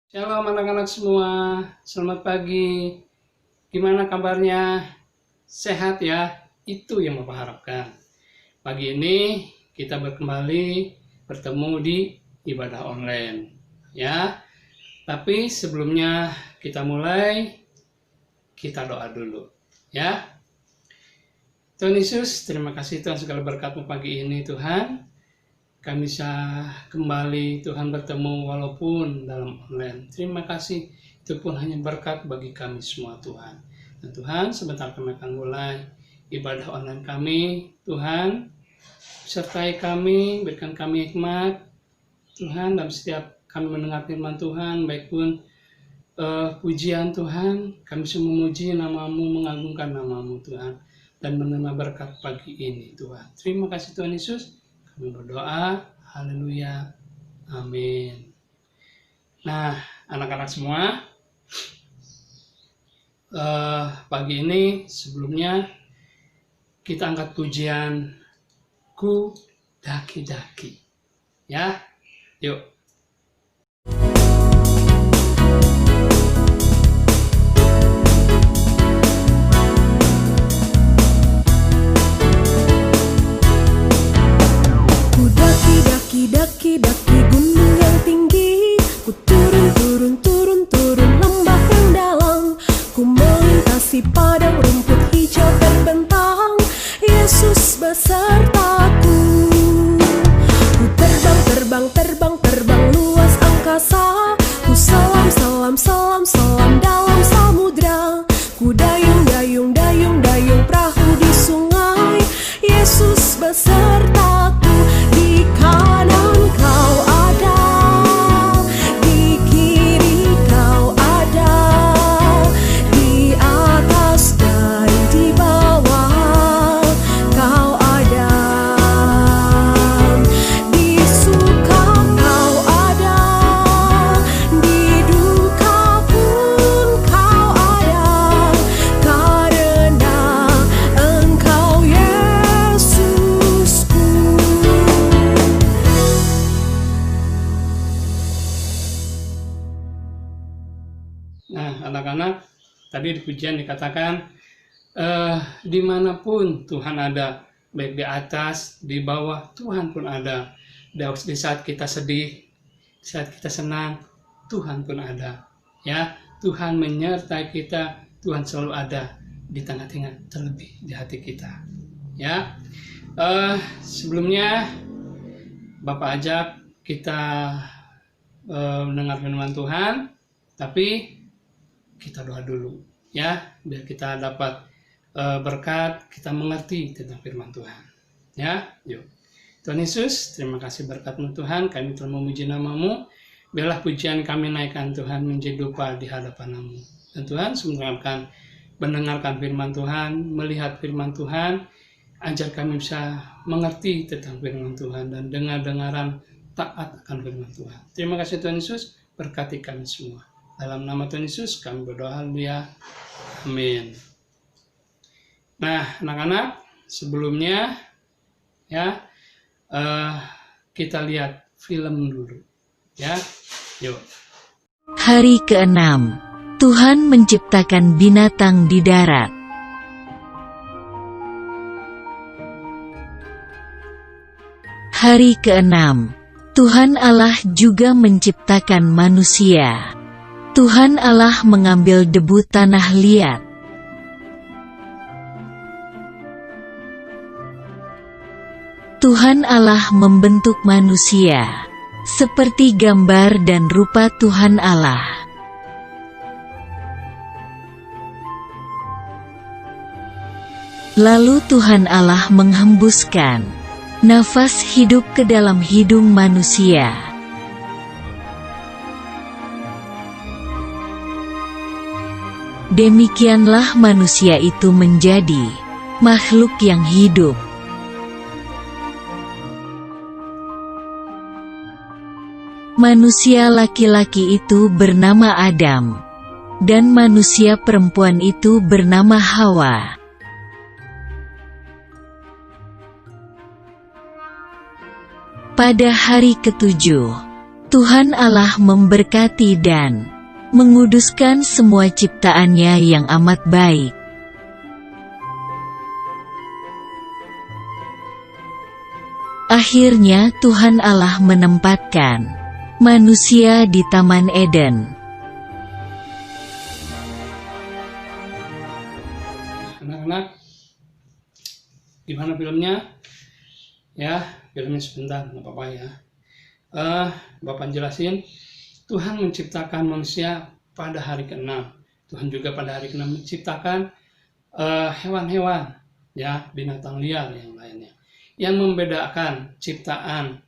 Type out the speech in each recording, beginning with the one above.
Shalom anak-anak semua, selamat pagi. Gimana kabarnya? Sehat ya? Itu yang Bapak harapkan. Pagi ini kita kembali bertemu di ibadah online. Ya, tapi sebelumnya kita mulai, kita doa dulu. Ya, Tuhan Yesus, terima kasih Tuhan segala berkat-Mu pagi ini Tuhan. Kami bisa kembali Tuhan bertemu walaupun dalam online. Terima kasih, itu pun hanya berkat bagi kami semua Tuhan. Dan Tuhan, sebentar kami akan mulai ibadah online kami. Tuhan, sertai kami, berikan kami hikmat Tuhan dalam setiap kami mendengar firman Tuhan, baik pun pujian Tuhan, kami semua memuji nama-Mu, mengagungkan nama-Mu Tuhan, dan menerima berkat pagi ini Tuhan. Terima kasih Tuhan Yesus. Kami berdoa, haleluya, amin. Nah, anak-anak semua, pagi ini sebelumnya kita angkat pujian Ku Daki-Daki. Ya, yuk. Daki gunung yang tinggi, ku turun lembah yang dalam, ku melintasi padang rumput hijau terbentang, Yesus besertaku. Ku terbang luas angkasa, ku selam dalam samudra, ku dayung perahu di sungai, Yesus besertaku. Di kanan kau ada, di kiri kau ada, di atas dan di bawah kau ada, di suka kau ada, di duka pun kau ada, karena Engkau Yesusku. Nah, anak-anak, tadi di pujian dikatakan dimanapun Tuhan ada, baik di atas, di bawah, Tuhan pun ada. Di saat kita sedih, di saat kita senang, Tuhan pun ada. Ya, Tuhan menyertai kita, Tuhan selalu ada di tengah-tengah, terlebih di hati kita. Ya, sebelumnya Bapak ajak kita mendengar firman Tuhan, tapi kita doa dulu ya, biar kita dapat berkat, kita mengerti tentang firman Tuhan ya. Yuk, Tuhan Yesus, terima kasih berkat-Mu Tuhan, kami telah memuji nama-Mu, biarlah pujian kami naikkan Tuhan menjadi dupa di hadapan-Mu. Dan Tuhan semoga akan mendengarkan firman Tuhan, melihat firman Tuhan, ajar kami bisa mengerti tentang firman Tuhan dan dengar-dengaran taat akan firman Tuhan. Terima kasih Tuhan Yesus, berkati kami semua. Dalam nama Tuhan Yesus kami berdoa, haleluya, amin. Nah, anak-anak, sebelumnya ya kita lihat film dulu ya. Yuk. Hari ke-6, Tuhan menciptakan binatang di darat. Hari ke-6, Tuhan Allah juga menciptakan manusia. Tuhan Allah mengambil debu tanah liat. Tuhan Allah membentuk manusia seperti gambar dan rupa Tuhan Allah. Lalu Tuhan Allah menghembuskan nafas hidup ke dalam hidung manusia. Demikianlah manusia itu menjadi makhluk yang hidup. Manusia laki-laki itu bernama Adam, dan manusia perempuan itu bernama Hawa. Pada hari ketujuh, Tuhan Allah memberkati dan menguduskan semua ciptaannya yang amat baik. Akhirnya Tuhan Allah menempatkan manusia di Taman Eden. Anak-anak, gimana filmnya? Ya, filmnya sebentar, nggak apa-apa ya. Bapak jelasin, Tuhan menciptakan manusia pada hari ke-6. Tuhan juga pada hari ke-6 menciptakan hewan-hewan, ya, binatang liar yang lainnya. Yang membedakan ciptaan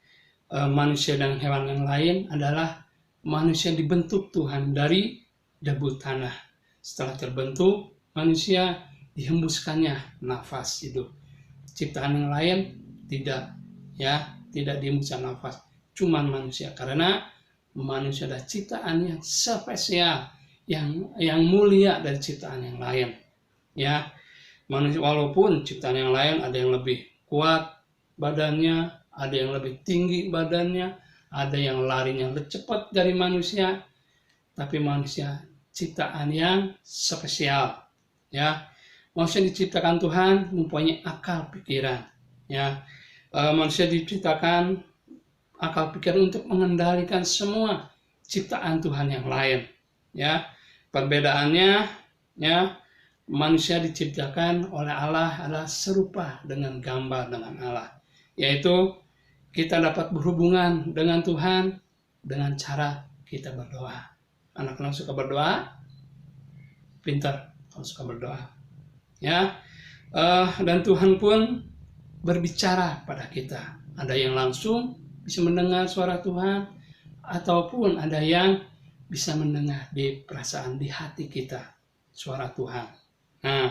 manusia dan hewan yang lain adalah manusia dibentuk Tuhan dari debu tanah. Setelah terbentuk, manusia dihembuskannya nafas hidup. Ciptaan yang lain tidak, ya, tidak dihembuskan nafas. Cuman manusia, karena manusia adalah ciptaan yang spesial, yang mulia dari ciptaan yang lain. Ya, manusia walaupun ciptaan yang lain ada yang lebih kuat badannya, ada yang lebih tinggi badannya, ada yang larinya lebih cepat dari manusia, tapi manusia ciptaan yang spesial. Ya, manusia diciptakan Tuhan mempunyai akal pikiran. Ya, manusia diciptakan akal pikiran untuk mengendalikan semua ciptaan Tuhan yang lain. Ya, perbedaannya, ya, manusia diciptakan oleh Allah adalah serupa dengan gambar dengan Allah, yaitu kita dapat berhubungan dengan Tuhan dengan cara kita berdoa. Anak-anak suka berdoa? Pintar kalau suka berdoa. Ya, dan Tuhan pun berbicara pada kita. Ada yang langsung bisa mendengar suara Tuhan, ataupun ada yang bisa mendengar di perasaan, di hati kita suara Tuhan. Nah,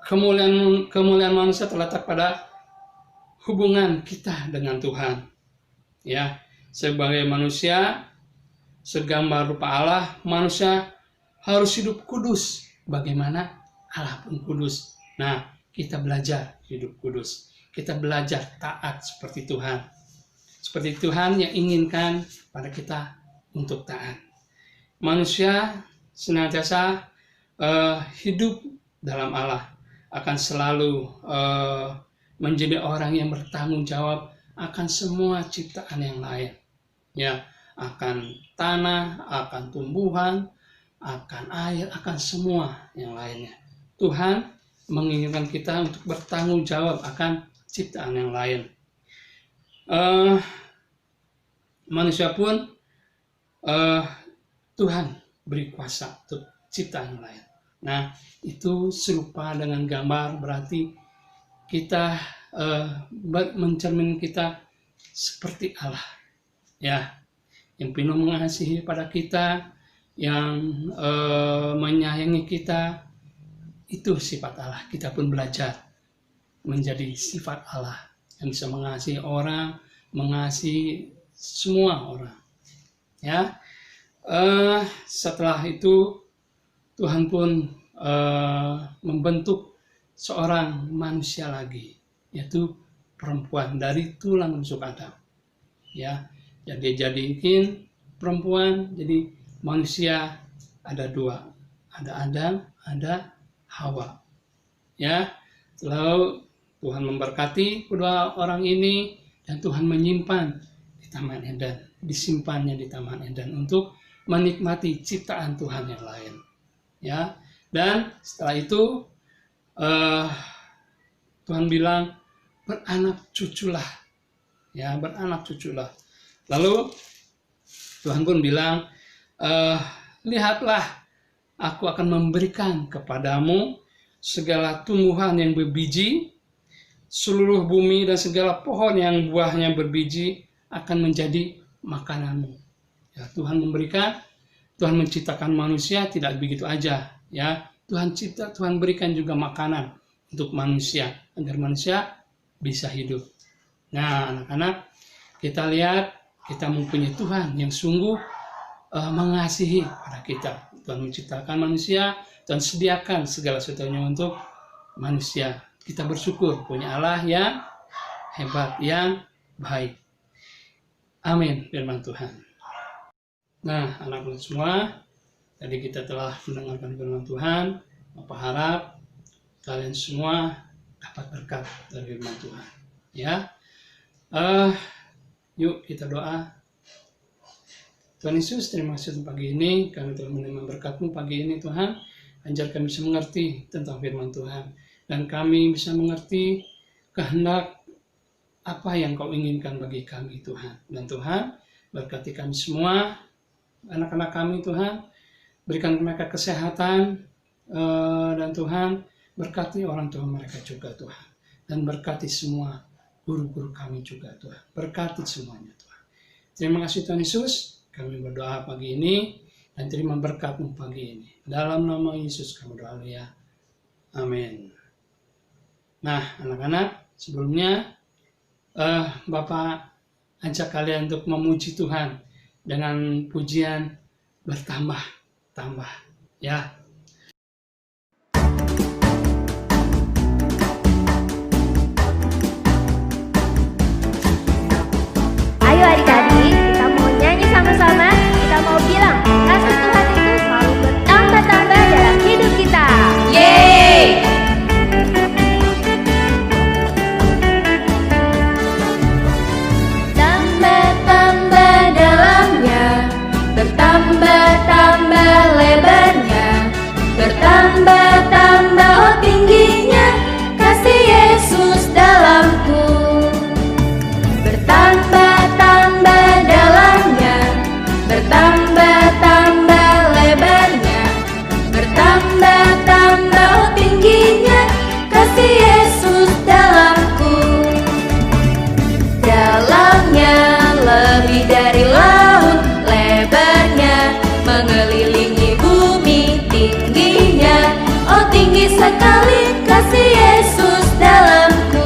kemuliaan manusia terletak pada hubungan kita dengan Tuhan. Ya, sebagai manusia segambar rupa Allah, manusia harus hidup kudus. Bagaimana Allah pun kudus. Nah, kita belajar hidup kudus. Kita belajar taat seperti Tuhan. Seperti Tuhan yang inginkan pada kita untuk taat. Manusia senantiasa hidup dalam Allah, akan selalu menjadi orang yang bertanggung jawab akan semua ciptaan yang lain. Ya, akan tanah, akan tumbuhan, akan air, akan semua yang lainnya. Tuhan menginginkan kita untuk bertanggung jawab akan ciptaan yang lain. Manusia pun Tuhan beri kuasa untuk ciptaan yang lain. Nah, itu serupa dengan gambar, berarti kita mencermin kita seperti Allah, ya, yang penuh mengasihi pada kita, yang menyayangi kita. Itu sifat Allah. Kita pun belajar menjadi sifat Allah yang bisa mengasihi orang, mengasihi semua orang. Ya, setelah itu Tuhan pun membentuk seorang manusia lagi, yaitu perempuan dari tulang rusuk Adam. Ya, jadi jadikan perempuan jadi manusia ada dua, ada Adam, ada Hawa. Ya, lalu Tuhan memberkati kedua orang ini dan Tuhan menyimpan di Taman Eden, disimpannya di Taman Eden untuk menikmati ciptaan Tuhan yang lain. Ya, dan setelah itu Tuhan bilang beranak cuculah, ya, beranak cuculah. Lalu Tuhan pun bilang, lihatlah, aku akan memberikan kepadamu segala tumbuhan yang berbiji, seluruh bumi dan segala pohon yang buahnya berbiji akan menjadi makananmu. Ya, Tuhan memberikan, Tuhan menciptakan manusia tidak begitu aja, ya. Tuhan berikan juga makanan untuk manusia agar manusia bisa hidup. Nah, anak-anak, kita lihat kita mempunyai Tuhan yang sungguh mengasihi pada kita. Tuhan menciptakan manusia, Tuhan sediakan segala sesuatunya untuk manusia. Kita bersyukur punya Allah yang hebat, yang baik. Amin, firman Tuhan. Nah, anak-anak semua, tadi kita telah mendengarkan firman Tuhan. Bapak harap kalian semua dapat berkat dari firman Tuhan. Ya, yuk kita doa. Tuhan Yesus, terima kasih untuk pagi ini. Kami telah menerima berkat-Mu pagi ini, Tuhan. Ajar kami bisa mengerti tentang firman Tuhan. Dan kami bisa mengerti kehendak apa yang Kau inginkan bagi kami, Tuhan. Dan Tuhan, berkati kami semua, anak-anak kami, Tuhan. Berikan mereka kesehatan, dan Tuhan, berkati orang tua mereka juga, Tuhan. Dan berkati semua guru-guru kami juga, Tuhan. Berkati semuanya, Tuhan. Terima kasih Tuhan Yesus, kami berdoa pagi ini, dan terima berkat-Mu pagi ini. Dalam nama Yesus kami berdoa, ya. Amin. Nah, anak-anak, sebelumnya, Bapak ajak kalian untuk memuji Tuhan dengan pujian bertambah-tambah, ya. Ayo adik-adik, kita mau nyanyi sama-sama. Kita mau bilang, kasih Tuhan itu selalu bertambah-tambah dalam hidup kita. Yeay! Tambah-tambah dalamnya, bertambah-tambah lebarnya, bertambah-tambah oh tingginya, kasih Yesus dalamku. Bertambah-tambah dalamnya, bertambah-tambah lebarnya, bertambah-tambah oh tingginya, kasih Yesus dalamku. Dalamnya lebih dari laut, lebarnya mengelilingi bumi, tingginya oh tinggi sekali, kasih Yesus dalamku.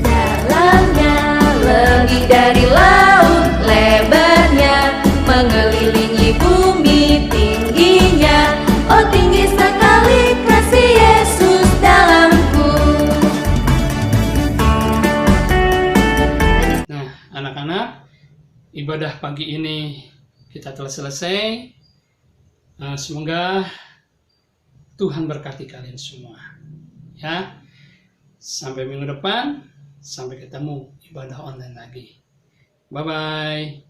Dalamnya lebih dari laut, lebarnya mengelilingi bumi, tingginya oh tinggi sekali, kasih Yesus dalamku. Nah, anak-anak, ibadah pagi ini kita telah selesai. Semoga Tuhan berkati kalian semua. Ya, sampai minggu depan, sampai ketemu ibadah online lagi. Bye-bye.